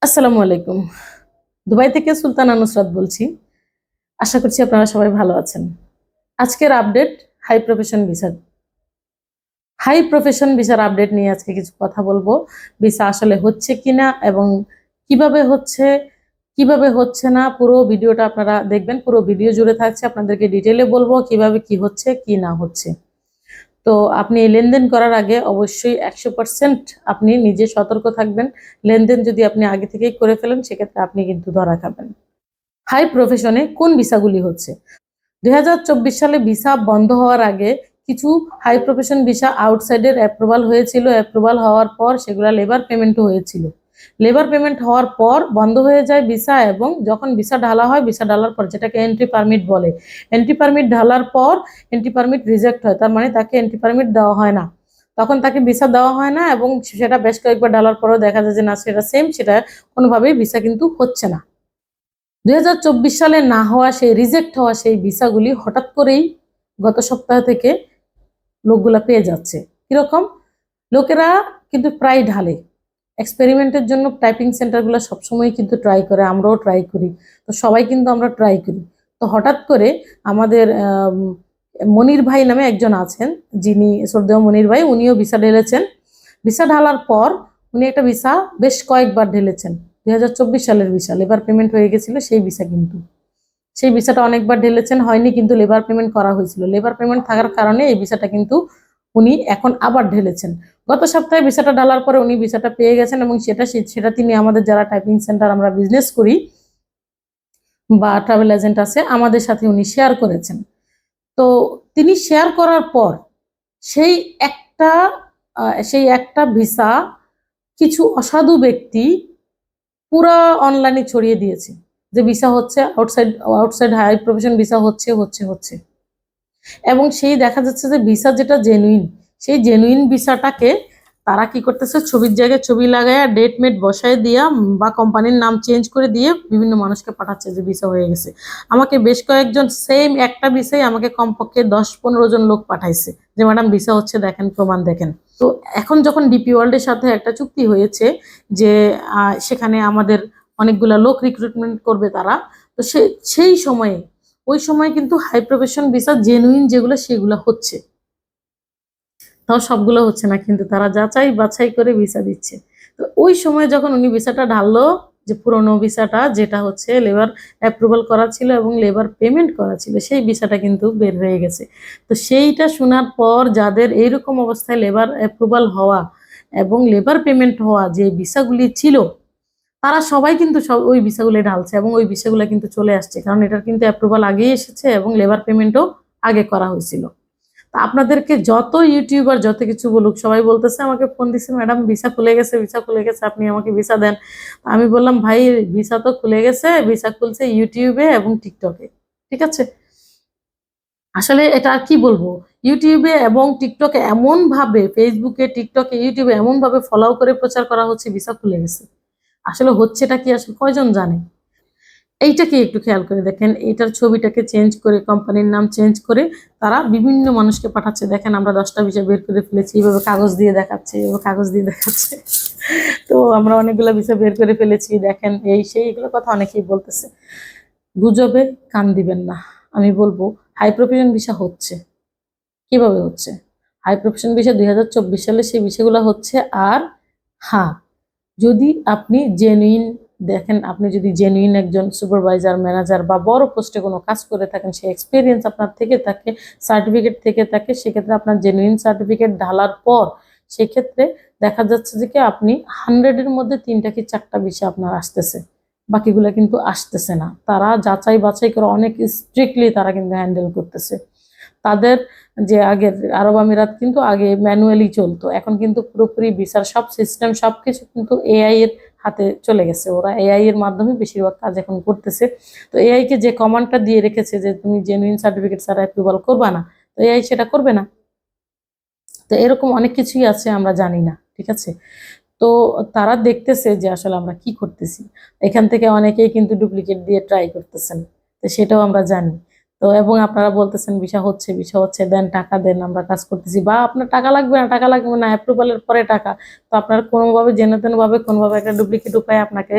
আসসালামু আলাইকুম। দুবাই থেকে সুলতানা নুসরাত বলছি। আশা করছি আপনারা সবাই ভালো আছেন। আজকের update high profession visa. High profession ভিসার আপডেট নিয়ে আজকে কিছু কথা বলবো। ভিসা আসলে হচ্ছে কিনা এবং কিভাবে হচ্ছে, কিভাবে হচ্ছে না, পুরো ভিডিওটা আপনারা দেখবেন। পুরো ভিডিও জুড়ে থাকছে, আপনাদেরকে ডিটেইলে বলবো কিভাবে কি হচ্ছে কি না হচ্ছে। তো আপনি লেনদেন করার আগে অবশ্যই 100% আপনি নিজে সতর্ক থাকবেন। লেনদেন যদি আপনি আগে থেকেই করে ফেলেন সেক্ষেত্রে আপনি কিন্তু ধরা খাবেন। হাই প্রফেশনে কোন ভিসাগুলি হচ্ছে? 2024 সালে ভিসা বন্ধ হওয়ার আগে কিছু হাই প্রফেশন ভিসা আউটসাইডের অ্যাপ্রুভাল হয়েছিল। অ্যাপ্রুভাল হওয়ার পর সেগুলো লেবার পেমেন্টও হয়েছিল। লেবার পেমেন্ট হওয়ার পর বন্ধ হয়ে যায় ভিসা, এবং যখন ভিসা ঢালা হয়, ভিসা ঢালার পর যেটাকে এন্ট্রি পারমিট বলে, এন্ট্রি পারমিট ঢালার পর এন্ট্রি পারমিট রিজেক্ট হয়, তার মানে তাকে এন্ট্রি পারমিট দেওয়া হয় না, তখন তাকে ভিসা দেওয়া হয় না। এবং সেটা বেশ কয়েকবার ঢালার পরও দেখা যায় যে না, সেটা সেম, সেটা কোনোভাবেই ভিসা কিন্তু হচ্ছে না। 2024 সালে না হওয়া সেই রিজেক্ট হওয়া সেই ভিসাগুলি হঠাৎ করেই গত সপ্তাহ থেকে লোকগুলা পেয়ে যাচ্ছে। কিরকম? লোকেরা কিন্তু প্রায় ঢালে এক্সপেরিমেন্টের জন্য। টাইপিং সেন্টারগুলো সবসময় কিন্তু ট্রাই করে, আমরাও ট্রাই করি, তো সবাই কিন্তু আমরা ট্রাই করি। তো হঠাৎ করে আমাদের মনির ভাই নামে একজন আছেন, যিনি শ্রদ্ধেয় মনির ভাই, উনিও ভিসা ঢেলেছেন। ভিসা ঢালার পর উনি একটা ভিসা বেশ কয়েকবার ঢেলেছেন। 2024 সালের ভিসা, লেবার পেমেন্ট হয়ে গেছিল সেই ভিসা, কিন্তু সেই ভিসাটা অনেকবার ঢেলেছেন, হয়নি, কিন্তু লেবার পেমেন্ট করা হয়েছিল। লেবার পেমেন্ট থাকার কারণে এই ভিসাটা কিন্তু উনি এখন আবার ঢেলেছেন। গত সপ্তাহে ভিসাটা ঢালার পরে উনি ভিসাটা পেয়ে গেছেন, এবং সেটা তিনি আমাদের যারা টাইপিং সেন্টার আমরা বিজনেস করি বা ট্রাভেল এজেন্ট আছে আমাদের সাথে উনি শেয়ার করেছেন। তো তিনি শেয়ার করার পর সেই একটা সেই একটা ভিসা কিছু অসাধু ব্যক্তি পুরা অনলাইনে ছড়িয়ে দিয়েছে যে ভিসা হচ্ছে, outside outside high profession visa হচ্ছে হচ্ছে হচ্ছে। এবং সেই দেখা যাচ্ছে যে ভিসা যেটা জেনুইন, সেই জেনুইন ভিসাটাকে তারা কি করতেছে, ছবির জায়গায় ছবি লাগায় ডেট মেট বসায় দিয়া বা কোম্পানির নাম চেঞ্জ করে দিয়ে বিভিন্ন মানুষকে পাঠাচ্ছে যে ভিসা হয়ে গেছে। আমাকে বেশ কয়েকজন সেম একটা ভিসায় আমাকে কমপক্ষে 10-15 জন লোক পাঠাইছে যে ম্যাডাম ভিসা হচ্ছে, দেখেন, প্রমাণ দেখেন। তো এখন যখন ডিপি ওয়ার্ল্ডের সাথে একটা চুক্তি হয়েছে যে সেখানে আমাদের অনেকগুলা লোক রিক্রুটমেন্ট করবে তারা, তো সেই সময়ে, ওই সময় কিন্তু হাই প্রফেশন ভিসা জেনুইন যেগুলো সেগুলো হচ্ছে, তাও সবগুলো হচ্ছে না, কিন্তু তারা যাচাই বাছাই করে ভিসা দিচ্ছে। তো ওই সময় যখন উনি ভিসাটা ঢাললো, যে পুরনো ভিসাটা যেটা হচ্ছে লেবার অ্যাপ্রুভাল করা ছিল এবং লেবার পেমেন্ট করা ছিল, সেই ভিসাটা কিন্তু বের হয়ে গেছে। তো সেইটা শোনার পর যাদের এইরকম অবস্থায় লেবার অ্যাপ্রুভাল হওয়া এবং লেবার পেমেন্ট হওয়া যে ভিসাগুলি ছিল, তারা সবাই কিন্তু সব ওই ভিসাগুলো ঢালছে, এবং ওই ভিসাগুলো কিন্তু চলে আসছে, কারণ এটার কিন্তু অ্যাপ্রুভাল আগেই এসেছে এবং লেবার পেমেন্টও আগে করা হয়েছিল। তা আপনাদেরকে যত ইউটিউবার যত কিছু বলুক, সবাই বলতেছে, আমাকে ফোন দিচ্ছে, ম্যাডাম ভিসা খুলে গেছে, ভিসা খুলে গেছে, আপনি আমাকে ভিসা দেন। আমি বললাম, ভাই ভিসা তো খুলে গেছে, ভিসা খুলছে ইউটিউবে এবং টিকটকে, ঠিক আছে? আসলে এটা আর কি বলবো, ইউটিউবে এবং টিকটকে এমন ভাবে, ফেসবুকে, টিকটকে, ইউটিউবে এমন ভাবে ফলো করে প্রচার করা হচ্ছে ভিসা খুলে গেছে। আসলে হচ্ছেটা কি, আসলে কয়জন জানে? এইটাকে একটু খেয়াল করে দেখেন, এটার ছবিটাকে চেঞ্জ করে, কোম্পানির নাম চেঞ্জ করে তারা বিভিন্ন মানুষকে পাঠাচ্ছে, দেখেন আমরা 10টা ভিসা বের করে ফেলেছি, এইভাবে কাগজ দিয়ে দেখাচ্ছে, এইভাবে কাগজ দিয়ে দেখাচ্ছে। তো আমরা অনেকগুলো ভিসা বের করে ফেলেছি, দেখেন, এই সেই, এগুলো কথা অনেকেই বলতেছে। গুজবে কান দিবেন না। আমি বলবো হাই প্রফেশন ভিসা হচ্ছে। কিভাবে হচ্ছে? হাই প্রফেশন ভিসা 2024 সালে সেই বিষয়গুলো হচ্ছে। আর হ্যাঁ, যদি আপনি জেনুইন, দেখেন, আপনি যদি জেনুইন একজন সুপারভাইজার, ম্যানেজার বা বড় পোস্টে কোনো কাজ করে থাকেন, সেই এক্সপিরিয়েন্স আপনার থেকে থাকে, সার্টিফিকেট থেকে থাকে, সেক্ষেত্রে আপনার জেনুইন সার্টিফিকেট ঢালার পর সেক্ষেত্রে দেখা যাচ্ছে যে কি আপনি 100-এর মধ্যে 3টা কি 4টা বিষয় আপনার আসতেছে, বাকিগুলো কিন্তু আসতেছে না। তারা যাচাই বাছাই করে অনেক স্ট্রিক্টলি তারা কিন্তু হ্যান্ডেল করতেছে। তাদের যে আগের আরব আমিরাত কিন্তু আগে ম্যানুয়ালি চলতো, এখন কিন্তু পুরোপুরি ভিসার সব সিস্টেম সবকিছু কিন্তু এআই এর হাতে চলে গেছে। ওরা এআই এর মাধ্যমে বেশিরভাগ কাজ এখন করতেছে। তো এআই কে যে কমান্ডটা দিয়ে রেখেছে যে তুমি জেনুইন সার্টিফিকেট ছাড়া অ্যাপ্রুভাল করবা না, তো এআই সেটা করবে না। তো এরকম অনেক কিছুই আছে, আমরা জানি না, ঠিক আছে? তো তারা দেখতেছে যে আসলে আমরা কি করতেছি, এখান থেকে অনেকেই কিন্তু ডুপ্লিকেট দিয়ে ট্রাই করতেছেন, তো সেটাও আমরা জানি। তো এবং আপনারা বলতেছেন ভিসা হচ্ছে, দেন টাকা দেন, আমরা কাজ করতেছি, বা আপনার টাকা লাগবে না, অ্যাপ্রুভালের পরে টাকা। তো আপনার কোনোভাবে যেন তেন ভাবে কোনোভাবে একটা ডুপ্লিকেট উপায়ে আপনাকে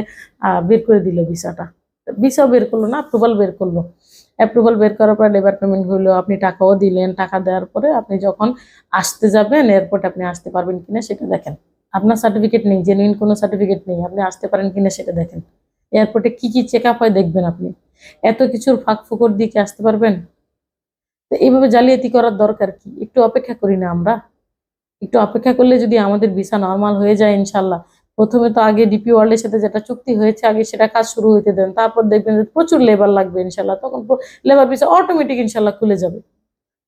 বের করে দিল ভিসাটা। ভিসাও বের করলো না, অ্যাপ্রুভাল বের করলো। অ্যাপ্রুভাল বের করার পর লেবার পেমেন্ট হলো, আপনি টাকাও দিলেন। টাকা দেওয়ার পরে আপনি যখন আসতে যাবেন এয়ারপোর্টে, আপনি আসতে পারবেন কিনা সেটা দেখেন। আপনার সার্টিফিকেট নেই, জেনুইন কোনো সার্টিফিকেট নেই, আপনি আসতে পারেন কিনা সেটা দেখেন। এয়ারপোর্টে কি কি চেক আপ হয় দেখবেন আপনি। এত কিছুর ফাঁক ফুকর দিয়ে কি আসতে পারবেন? তো এইভাবে জালিয়াতি করার দরকার কি? একটু অপেক্ষা করি না আমরা? একটু অপেক্ষা করলে যদি আমাদের ভিসা নর্মাল হয়ে যায় ইনশাল্লাহ। প্রথমে তো আগে ডিপি ওয়ার্ল্ডের সাথে যেটা চুক্তি হয়েছে আগে সেটা কাজ শুরু হইতে দেন, তারপর দেখবেন যে প্রচুর লেবার লাগবে ইনশাল্লাহ, তখন লেবার ভিসা অটোমেটিক ইনশাল্লাহ খুলে যাবে।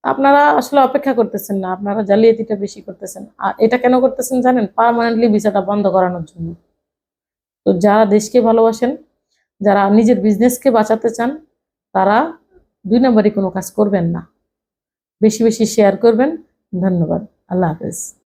আপনারা আসলে অপেক্ষা করতেছেন না, আপনারা জালিয়াতিটা বেশি করতেছেন। আর এটা কেন করতেছেন জানেন? পার্মানেন্টলি ভিসাটা বন্ধ করানোর জন্য। তো যারা দেশকে ভালোবাসেন, যারা নিজের বিজনেসকে বাঁচাতে চান, তারা 2 নম্বরই কোনো কাজ করবেন না। বেশি বেশি শেয়ার করবেন। ধন্যবাদ। আল্লাহ হাফেজ।